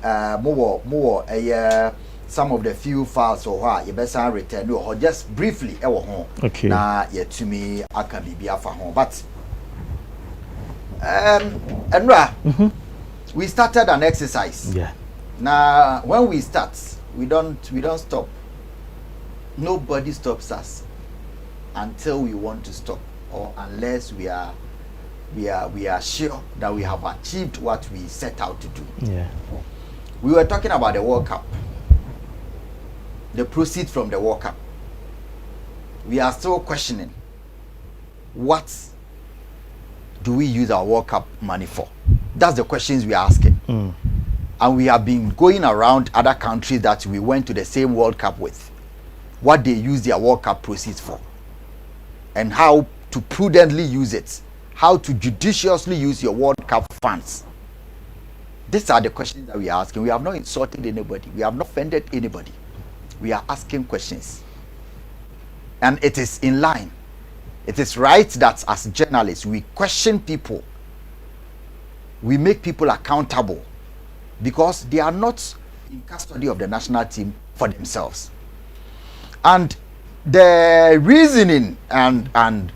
more some of the few files or what you better return or just briefly okay na yet to me I can be for home but Enra we started an exercise now when we start we don't stop. Nobody stops us until we want to stop or unless we are sure that we have achieved what we set out to do. We were talking about the World Cup, the proceeds from the World Cup. We are still questioning what do we use our World Cup money for? That's the questions we are asking. And we have been going around other countries that we went to the same World Cup with, what they use their World Cup proceeds for, and how to prudently use it, how to judiciously use your World Cup funds. These are the questions that we are asking. We have not insulted anybody. We have not offended anybody. We are asking questions. And it is in line. It is right that as journalists, we question people. We make people accountable because they are not in custody of the national team for themselves. And the reasoning and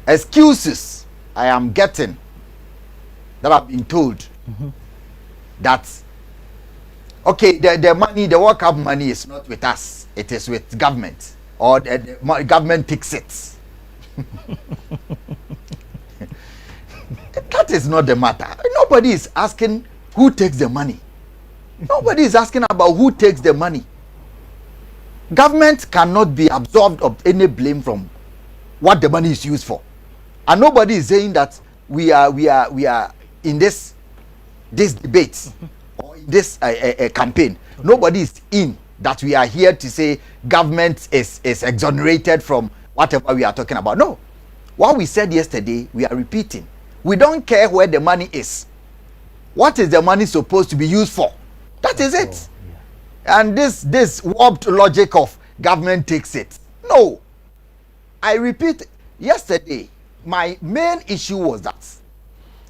excuses I am getting that I've been told that okay, the money, the World Cup money is not with us, it is with government, or the government takes it. That is not the matter. Nobody is asking who takes the money. Nobody is asking about who takes the money. Government cannot be absolved of any blame from what the money is used for. And nobody is saying that we are in this debate or in this campaign. Nobody is in that we are here to say government is exonerated from whatever we are talking about. No. What we said yesterday, we are repeating. We don't care where the money is. What is the money supposed to be used for? That is it. And this warped logic of government takes it. No. I repeat, yesterday, my main issue was that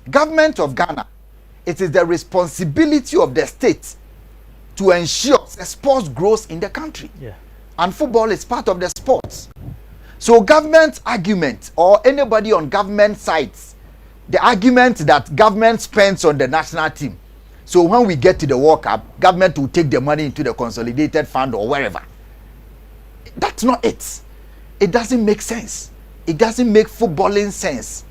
government of Ghana, it is the responsibility of the state to ensure the sports grows in the country. And football is part of the sports. So government argument or anybody on government sides, the argument that government spends on the national team. So when we get to the World Cup, government will take the money into the consolidated fund or wherever. That's not it. It doesn't make sense. It doesn't make footballing sense.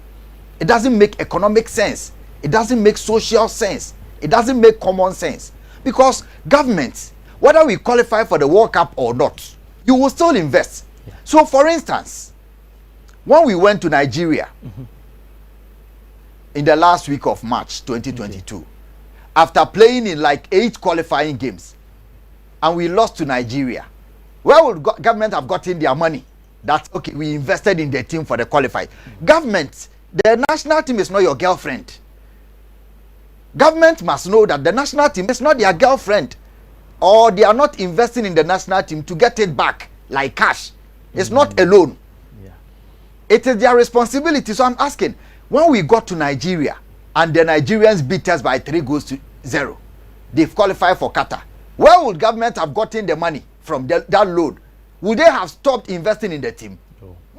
It doesn't make economic sense. It doesn't make social sense. It doesn't make common sense. Because government, whether we qualify for the World Cup or not, you will still invest. So for instance, when we went to Nigeria in the last week of March 2022, after playing in like 8 qualifying games, and we lost to Nigeria, where would government have gotten their money? That, okay, we invested in the team for the qualified. Government, the national team is not your girlfriend. Government must know that the national team is not their girlfriend, or they are not investing in the national team to get it back like cash. It's not a loan. It is their responsibility. So I'm asking, when we got to Nigeria and the Nigerians beat us by 3-0, they've qualified for Qatar. Where would government have gotten the money from that loan? Would they have stopped investing in the team?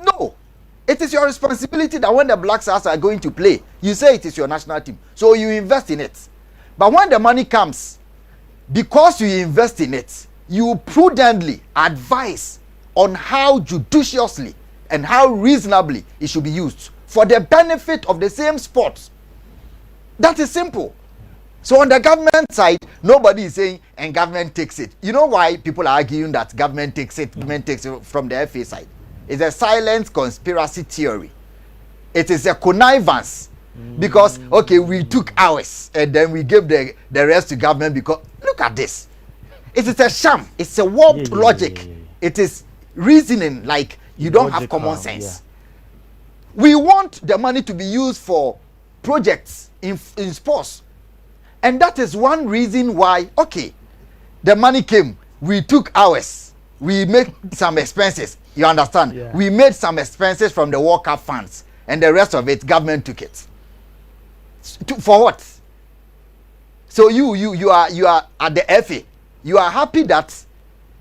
No. It is your responsibility that when the Black Stars are going to play, you say it is your national team. So you invest in it. But when the money comes, because you invest in it, you prudently advise on how judiciously and how reasonably it should be used for the benefit of the same sport. That is simple. So on the government side, nobody is saying, and government takes it. You know why people are arguing that government takes it, government takes it from the FA side? It's a silent conspiracy theory. It is a connivance. Because, okay, we took ours and then we gave the rest to government because, look at this. It is a sham. It's a warped logic. It is reasoning like you don't have common sense. We want the money to be used for projects in sports. And that is one reason why, okay, the money came, we took ours, we made some expenses, you understand? We made some expenses from the World Cup funds, and the rest of it, government took it. For what? So you are at the FA. You are happy that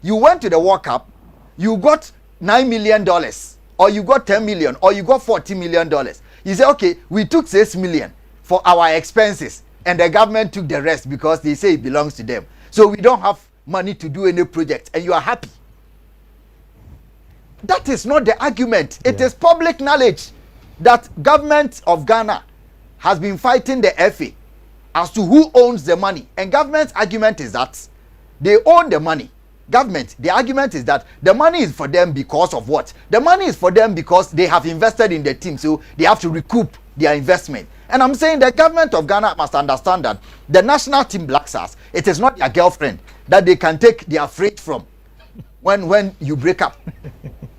you went to the World Cup, you got $9 million, or you got 10 million, or you got $40 million. You say, okay, we took 6 million for our expenses, and the government took the rest because they say it belongs to them. So we don't have money to do any project, and you are happy. That is not the argument. It is public knowledge that government of Ghana has been fighting the FA as to who owns the money. And government's argument is that they own the money. Government, the argument is that the money is for them because of what? The money is for them because they have invested in the team, so they have to recoup their investment. And I'm saying the government of Ghana must understand that the national team Black Stars, it is not their girlfriend that they can take their freight from when you break up.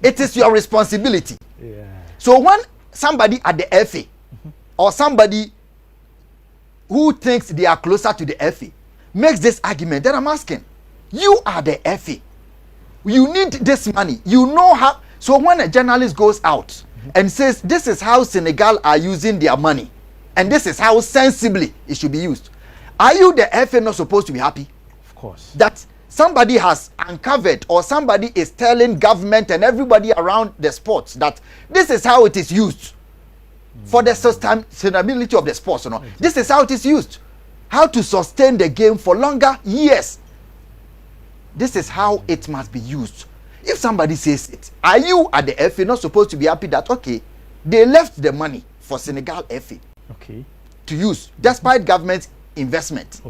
It is your responsibility. Yeah. So when somebody at the FA or somebody who thinks they are closer to the FA makes this argument, then I'm asking, you are the FA. You need this money. You know how. So when a journalist goes out and says, this is how Senegal are using their money, and this is how sensibly it should be used, are you, the FA, not supposed to be happy? Of course. That somebody has uncovered, or somebody is telling government and everybody around the sports that this is how it is used for the sustainability of the sports. You know? Exactly. This is how it is used. How to sustain the game for longer years. This is how it must be used. If somebody says it, are you at the FA not supposed to be happy that, okay, they left the money for Senegal FA to use, despite government investment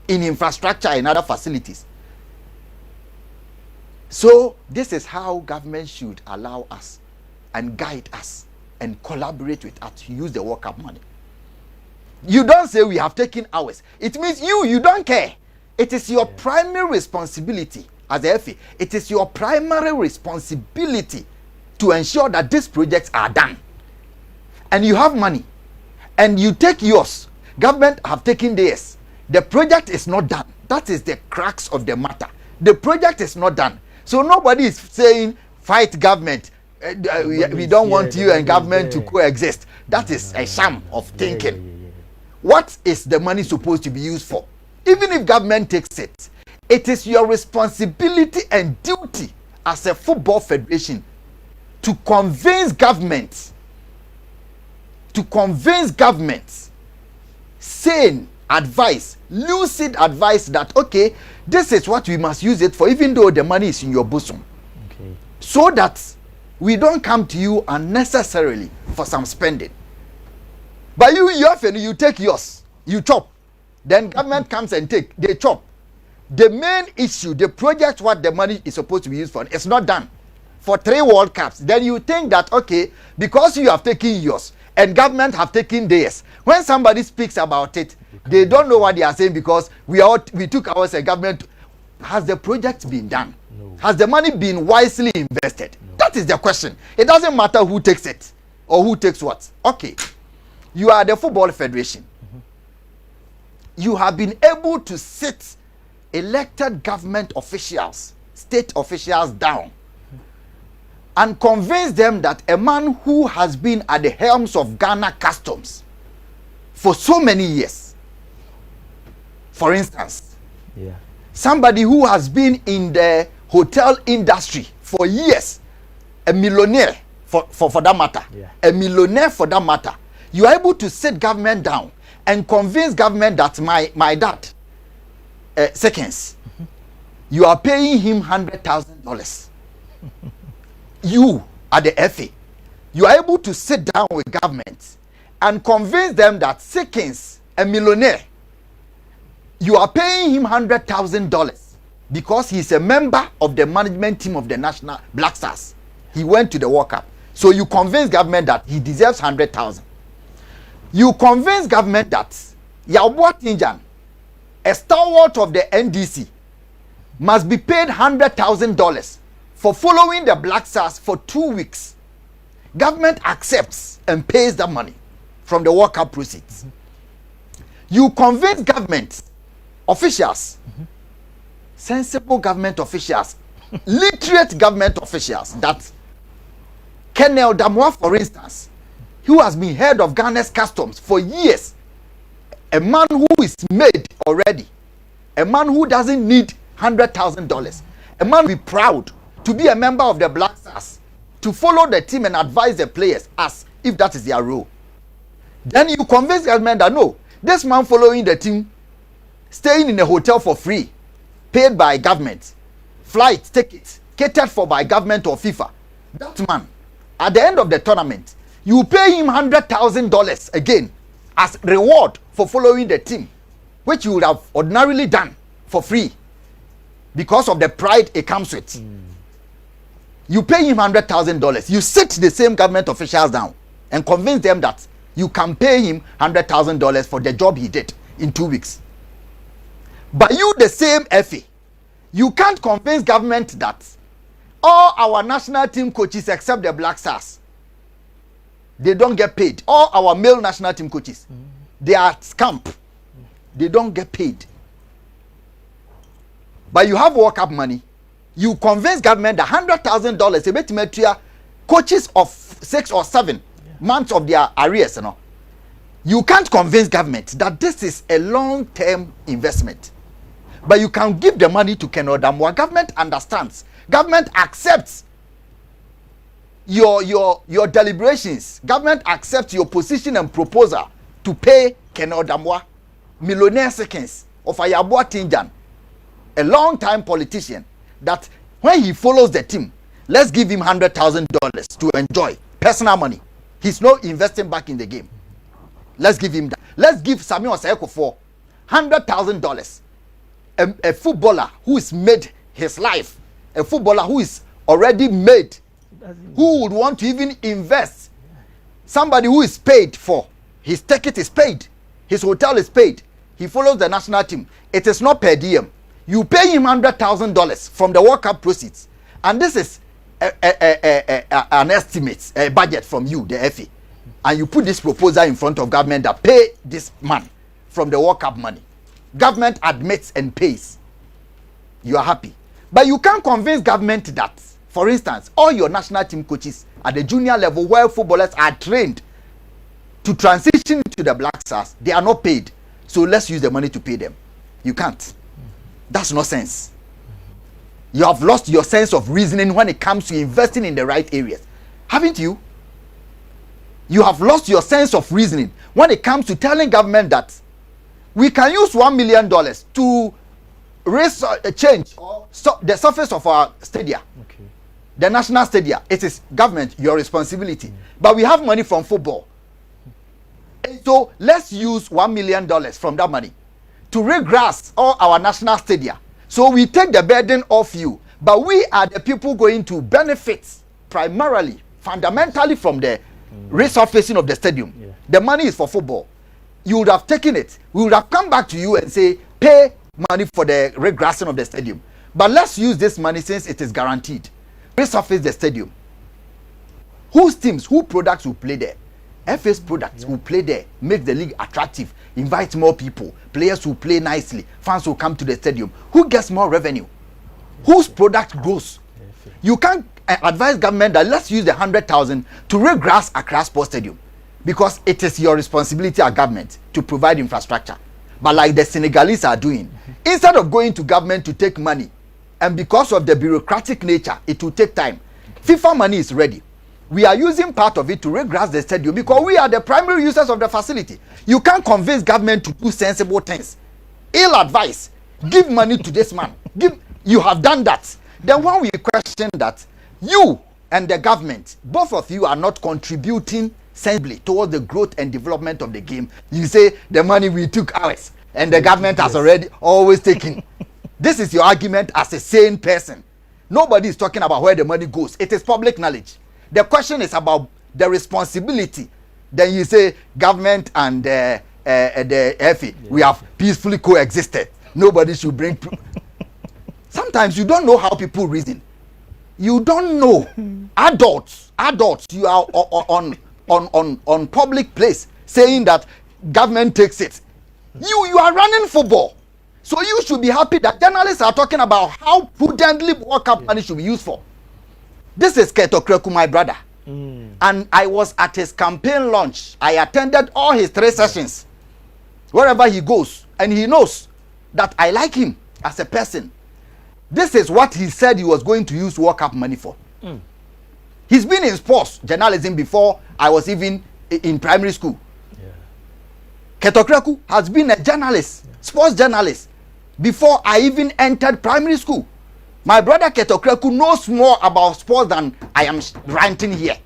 in infrastructure and other facilities? So this is how government should allow us and guide us and collaborate with us to use the World Cup money. You don't say we have taken ours. It means you don't care. It is your primary responsibility as a FA. It is your primary responsibility to ensure that these projects are done. And you have money. And you take yours. Government have taken theirs. The project is not done. That is the crux of the matter. The project is not done. So nobody is saying, fight government. We don't want you and government to coexist. That is a sham of thinking. What is the money supposed to be used for? Even if government takes it, it is your responsibility and duty as a football federation to convince government, sane advice, lucid advice that, okay, this is what we must use it for, even though the money is in your bosom. So that we don't come to you unnecessarily for some spending. But you often, you take yours, you chop. Then government comes and they chop. The main issue, the project, what the money is supposed to be used for, it's not done. For 3 World Cups, then you think that, okay, because you have taken yours and government have taken theirs, when somebody speaks about it, they don't know what they are saying because we took ours and government. Has the project been done? No. Has the money been wisely invested? No. That is the question. It doesn't matter who takes it or who takes what. Okay, you are the Football Federation. You have been able to sit elected government officials, state officials down and convince them that a man who has been at the helms of Ghana Customs for so many years, for instance, somebody who has been in the hotel industry for years, a millionaire for that matter, a millionaire for that matter, you are able to sit government down and convince government that my dad, Seconds, you are paying him $100,000. You are the FA. You are able to sit down with government and convince them that Seconds, a millionaire, you are paying him $100,000 because he's a member of the management team of the National Black Stars. He went to the World Cup. So you convince government that he deserves $100,000. You convince government that Yawwa Tinjan, a stalwart of the NDC, must be paid $100,000 for following the Black Stars for 2 weeks. Government accepts and pays the money from the World Cup proceeds. You convince government officials, sensible government officials, literate government officials, that Colonel Damois, for instance, who has been head of Ghana's customs for years, A man who is made already, a man who doesn't need $100,000, a man will be proud to be a member of the Black Stars, to follow the team and advise the players as if that is their role. Then you convince government that no, this man following the team, staying in a hotel for free, paid by government, flight tickets catered for by government or FIFA. That man, at the end of the tournament, you pay him $100,000 again as reward for following the team, which you would have ordinarily done for free because of the pride it comes with. You pay him $100,000. You sit the same government officials down and convince them that you can pay him $100,000 for the job he did in 2 weeks. But you, the same FA, you can't convince government that all our national team coaches except the Black Stars, they don't get paid. All our male national team coaches, they are scamp. They don't get paid. But you have World Cup money. You convince government that $100,000 coaches of 6 or 7 months of their arrears. You can't convince government that this is a long-term investment. But you can give the money to Ken Odamwa. Government understands. Government accepts your deliberations. Government accepts your position and proposal to pay Ken Odamwa millionaire seconds of Ayabua Tinjan, a long-time politician, that when he follows the team, let's give him $100,000 to enjoy personal money. He's not investing back in the game. Let's give him that. Let's give Samuel Oseko for $100,000. A footballer who is made his life, a footballer who is already made, who would want to even invest. Somebody who is paid for, his ticket is paid, his hotel is paid, he follows the national team. It is not per diem. You pay him $100,000 from the World Cup proceeds, and this is an estimate, a budget from you, the FA, and you put this proposal in front of government that pay this man from the World Cup money. Government admits and pays. You are happy, but you can't convince government that, for instance, all your national team coaches at the junior level, where footballers are trained to transition to the Black Stars, they are not paid. So let's use the money to pay them. You can't. That's no sense. You have lost your sense of reasoning when it comes to investing in the right areas. Haven't you? You have lost your sense of reasoning when it comes to telling government that we can use $1 million to raise change the surface of our stadia. Okay. The national stadia. It is government, your responsibility. But we have money from football. So let's use $1 million from that money to regrass all our national stadia. So we take the burden off you, but we are the people going to benefit primarily, fundamentally from the resurfacing of the stadium. Yeah. The money is for football. You would have taken it. We would have come back to you and say, pay money for the regrassing of the stadium. But let's use this money since it is guaranteed. Resurface the stadium. Whose teams, who products will play there? FA's products will play there, make the league attractive, invite more people, players will play nicely, fans will come to the stadium. Who gets more revenue? Whose product grows? You can't advise government that let's use the 100,000 to regrass Accra Sports Stadium, because it is your responsibility as government to provide infrastructure. But like the Senegalese are doing, instead of going to government to take money, and because of the bureaucratic nature, it will take time. FIFA money is ready. We are using part of it to regrass the stadium because we are the primary users of the facility. You can't convince government to do sensible things. Ill advice. Give money to this man. You have done that. Then when we question that, you and the government, both of you are not contributing sensibly towards the growth and development of the game. You say the money we took ours and the government has already always taken. This is your argument as a sane person. Nobody is talking about where the money goes. It is public knowledge. The question is about the responsibility. Then you say government and the FA, we have peacefully coexisted. Nobody should bring. Sometimes you don't know how people reason. You don't know. Adults, you are on public place saying that government takes it. You are running football. So you should be happy that journalists are talking about how prudently World Cup money should be used for. This is Keto Kreku, my brother. And I was at his campaign launch. I attended all his 3 sessions. wherever he goes, and he knows that I like him as a person. This is what he said he was going to use World Cup money for. He's been in sports journalism before I was even in primary school. Ketokreku has been a journalist, sports journalist, before I even entered primary school. My brother Ketokreku knows more about sports than I am ranting here.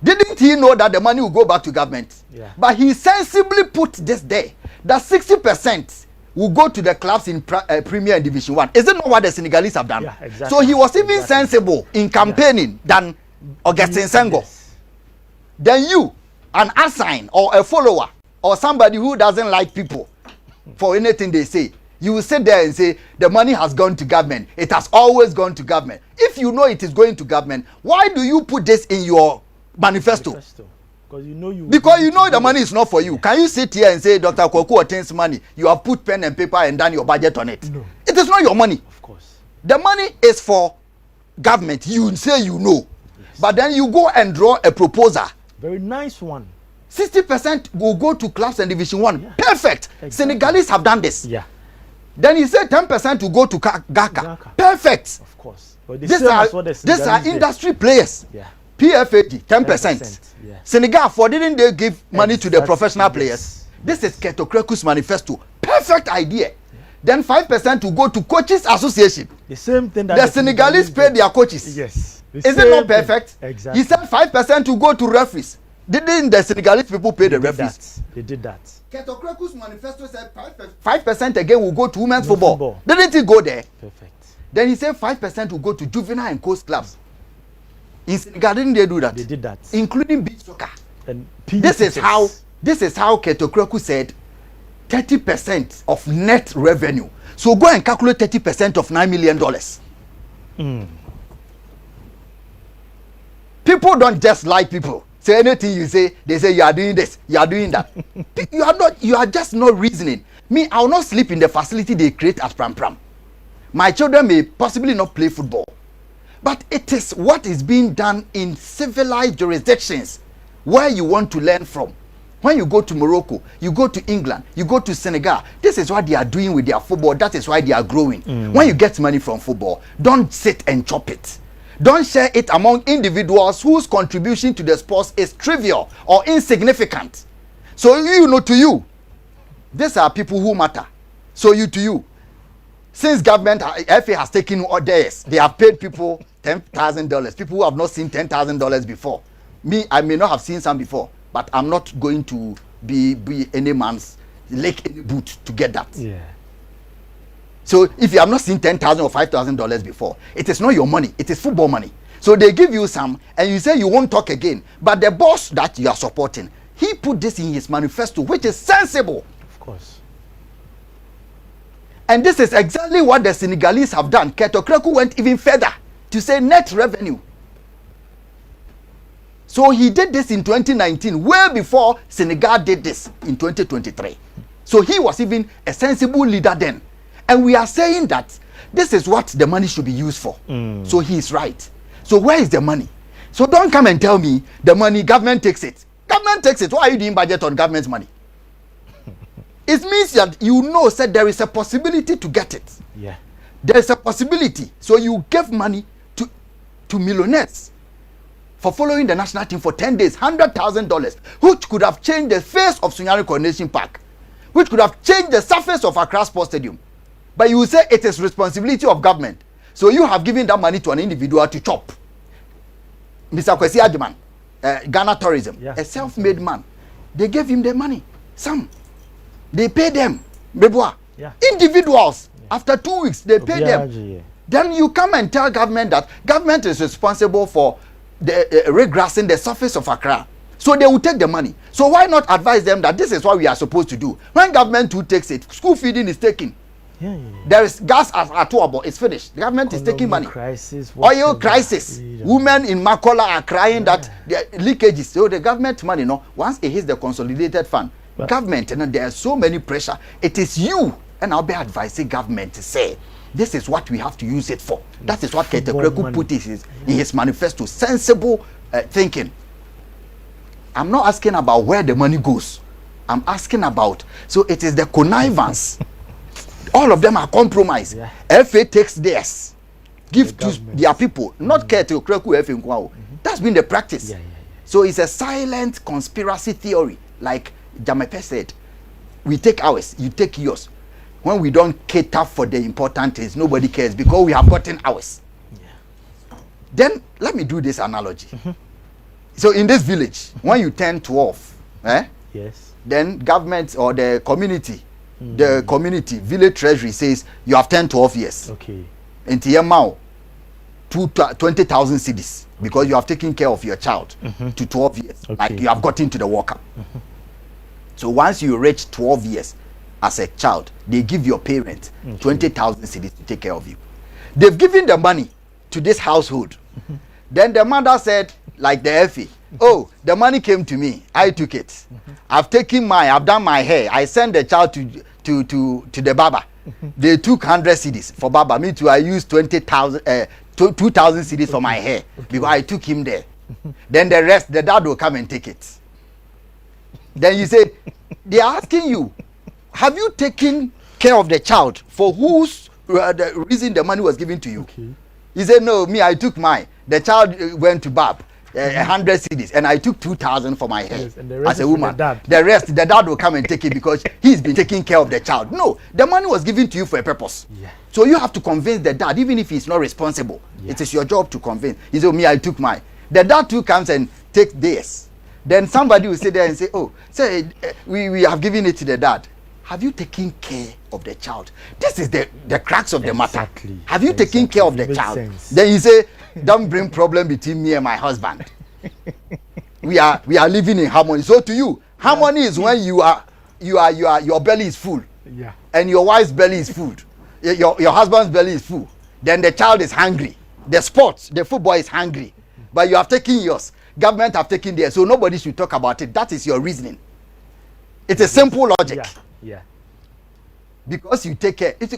Didn't he know that the money will go back to government? But he sensibly put this there, that 60% will go to the clubs in Premier and Division 1. Is it not what the Senegalese have done? Exactly. So he was even sensible in campaigning than Augustin Senghor. Then you, an assign or a follower or somebody who doesn't like people for anything they say, you will sit there and say the money has gone to government. It has always gone to government. If you know it is going to government, why do you put this in your manifesto? Because you know the money is not for you. Can you sit here and say Dr. Kwaku obtains money? You have put pen and paper and done your budget on it. No. It is not your money. Of course. The money is for government. You say you know. Yes. But then you go and draw a proposal. Very nice one. 60% will go to clubs and Division 1. Yeah. Perfect. Exactly. Senegalese have done this. Yeah. Then he said 10% will go to Gaka. Perfect. Of course. But these are industry players. Yeah. PFAG, 10%. Yeah. Senegal, for didn't they give money to the professional players? This is Ketokreku's manifesto. Perfect idea. Yeah. Then 5% will go to coaches association. The same thing that the Senegalese pay their coaches. Yes. Is it not perfect? Exactly. He said 5% will go to referees. Didn't the Senegalese people pay the referees? They did that. Ketokreku's manifesto said 5% again will go to women's football. Didn't it go there? Perfect. Then he said 5% will go to juvenile and coast clubs. In Senegal, didn't they do that? They did that, including beach soccer. And this is how Ketokreku said 30% of net revenue. So go and calculate 30% of $9 million. People don't just like people. Say anything you say, they say you are doing this, you are doing that. You are just not reasoning. Me, I will not sleep in the facility they create at Pram Pram. My children may possibly not play football. But it is what is being done in civilized jurisdictions where you want to learn from. When you go to Morocco, you go to England, you go to Senegal, this is what they are doing with their football. That is why they are growing. When you get money from football, don't sit and chop it. Don't share it among individuals whose contribution to the sports is trivial or insignificant. So you know, to you, these are people who matter. So to you. Since government, FA has taken orders, they have paid people $10,000. People who have not seen $10,000 before. Me, I may not have seen some before, but I'm not going to be any man's lick any boot to get that. Yeah. So if you have not seen $10,000 or $5,000 before, it is not your money. It is football money. So they give you some, and you say you won't talk again. But the boss that you are supporting, he put this in his manifesto, which is sensible. Of course. And this is exactly what the Senegalese have done. Ketokreku went even further to say net revenue. So he did this in 2019, way before Senegal did this in 2023. So he was even a sensible leader then. And we are saying that this is what the money should be used for. So he is right. So where is the money? So don't come and tell me the money, government takes it. Government takes it. Why are you doing budget on government's money? It means that you know that there is a possibility to get it. Yeah. There is a possibility. So you give money to millionaires for following the national team for 10 days, $100,000, which could have changed the face of Sunyani Coronation Park, which could have changed the surface of Accra Sports Stadium. But you will say it is responsibility of government. So you have given that money to an individual to chop. Mr. Kwesi Adjuman, Ghana Tourism, a self-made man. They gave him the money. Some. They pay them. Individuals. After 2 weeks, they pay them. Then you come and tell government that government is responsible for the regrassing the surface of Accra. So they will take the money. So why not advise them that this is what we are supposed to do? When government too takes it, school feeding is taken. There is gas at Atuabo. It's finished. The government is taking money. Oil crisis. Women in Makola are crying that there are leakages. So the government money, once it hits the consolidated fund, government, and there are so many pressure. It is you, and I'll be advising government to say, this is what we have to use it for. That is what Ketokreku put in his manifesto. Sensible thinking. I'm not asking about where the money goes. I'm asking about. So it is the connivance. All of them are compromised. Yeah. FA takes theirs, give to their people, not care to Kreku FA Nkwao. That's been the practice. So it's a silent conspiracy theory. Like Jamepe said, we take ours, you take yours. When we don't cater for the important things, nobody cares because we have gotten ours. Then let me do this analogy. So in this village, when you turn 12, yes, then government or the community, village treasury says you have turned 12 years. Okay. In Tiamao, 20,000 cedis because you have taken care of your child to 12 years. Okay. Like you have got into the World Cup. So once you reach 12 years as a child, they give your parents 20,000 cedis to take care of you. They've given the money to this household. Then the mother said, like the Effie, oh, the money came to me, I took it. I've taken mine, I've done my hair. I sent the child to the barber. They took 100 cedis for barber. Me too, I used 2,000 cedis for my hair because I took him there. Then the rest, the dad will come and take it. Then you say, they are asking you, have you taken care of the child for whose the reason the money was given to you? Okay. He said, no, me, I took mine. The child went to Bab, 100 cedis, and I took 2,000 for my hair as a woman. The rest, the dad will come and take it because he's been taking care of the child. No, the money was given to you for a purpose. Yeah. So you have to convince the dad, even if he's not responsible. Yeah. It is your job to convince. He said, me, I took mine. The dad too comes and takes this. Then somebody will sit there and say, oh, say, we have given it to the dad. Have you taken care of the child? This is the crux of the matter. Have you taken care of the child? Sense. Then you say, don't bring problem between me and my husband. we are living in harmony. So to you, harmony is when your belly is full. Yeah. And your wife's belly is full. Your husband's belly is full. Then the child is hungry. The football is hungry. But you have taken yours. Government have taken theirs. So nobody should talk about it. That is your reasoning. It's a simple logic. Yeah. Because you take care. You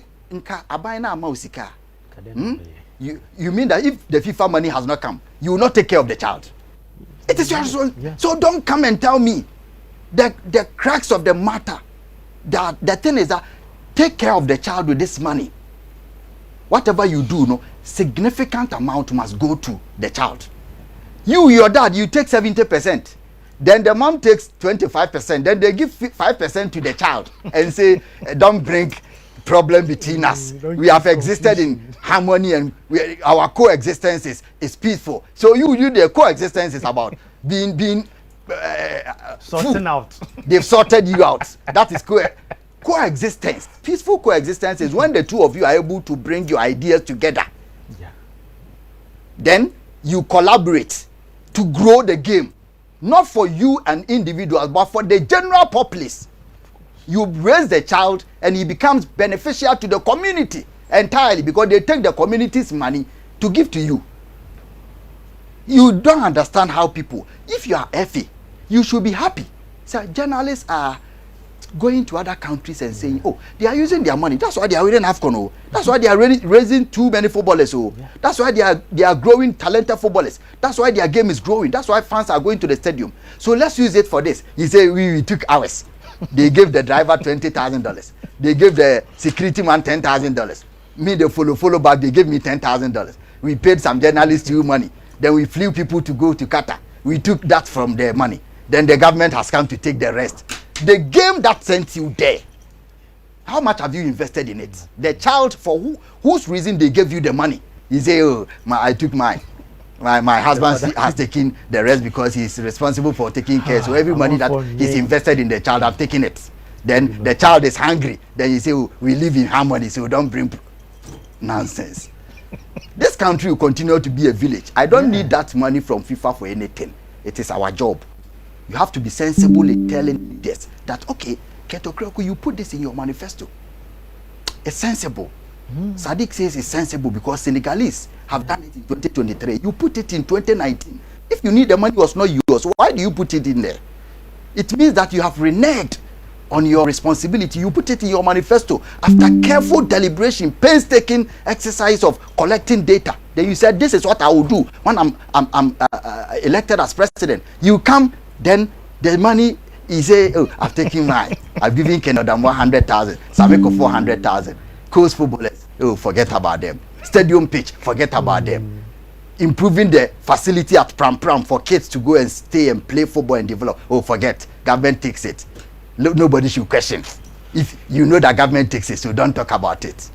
mean that if the FIFA money has not come, you will not take care of the child? It is your responsibility. Yeah. So don't come and tell me that the crux of the matter, that the thing is that take care of the child with this money. Whatever you do, no significant amount must go to the child. Your dad, you take 70%. Then the mom takes 25%. Then they give 5% to the child and say, don't bring problem between us. We have existed in harmony and our coexistence is peaceful. So the coexistence is about being sorting out. They've sorted you out. That is coexistence. Peaceful coexistence is when the two of you are able to bring your ideas together. Yeah. Then you collaborate to grow the game. Not for you and individuals, but for the general populace. You raise the child and he becomes beneficial to the community entirely because they take the community's money to give to you. You don't understand how people, if you are FA, you should be happy. So journalists are going to other countries and saying, oh, they are using their money. That's why they are winning AFCON. Oh. That's why they are raising too many footballers. Oh. Yeah. That's why they are growing talented footballers. That's why their game is growing. That's why fans are going to the stadium. So let's use it for this. You say, we took ours. They gave the driver $20,000. They gave the security man $10,000. Me, the follow back, they gave me $10,000. We paid some journalists money. Then we flew people to go to Qatar. We took that from their money. Then the government has come to take the rest. The game that sent you there, how much have you invested in it? The child, for whose reason they gave you the money? You say, oh, I took mine. My husband has taken the rest because he's responsible for taking care. So every money that he's invested in the child, I've taken it. Then the child is hungry. Then you say, oh, we live in harmony, so don't bring nonsense. This country will continue to be a village. I don't need that money from FIFA for anything. It is our job. You have to be sensible in telling this that, okay, Keto Kreko, you put this in your manifesto. It's sensible. Saddick says it's sensible because Senegalese have done it in 2023. You put it in 2019. If you need the money was not yours, why do you put it in there? It means that you have reneged on your responsibility. You put it in your manifesto after careful deliberation, painstaking exercise of collecting data. Then you said, this is what I will do when I'm elected as president. You come, then the money He say, oh, I've taken mine. I've given Kenodam 100,000. Sameko 400,000. Coast footballers, oh, forget about them. Stadium pitch, forget about them. Improving the facility at Pram Pram for kids to go and stay and play football and develop. Oh, forget. Government takes it. Nobody should question. If you know that government takes it, so don't talk about it.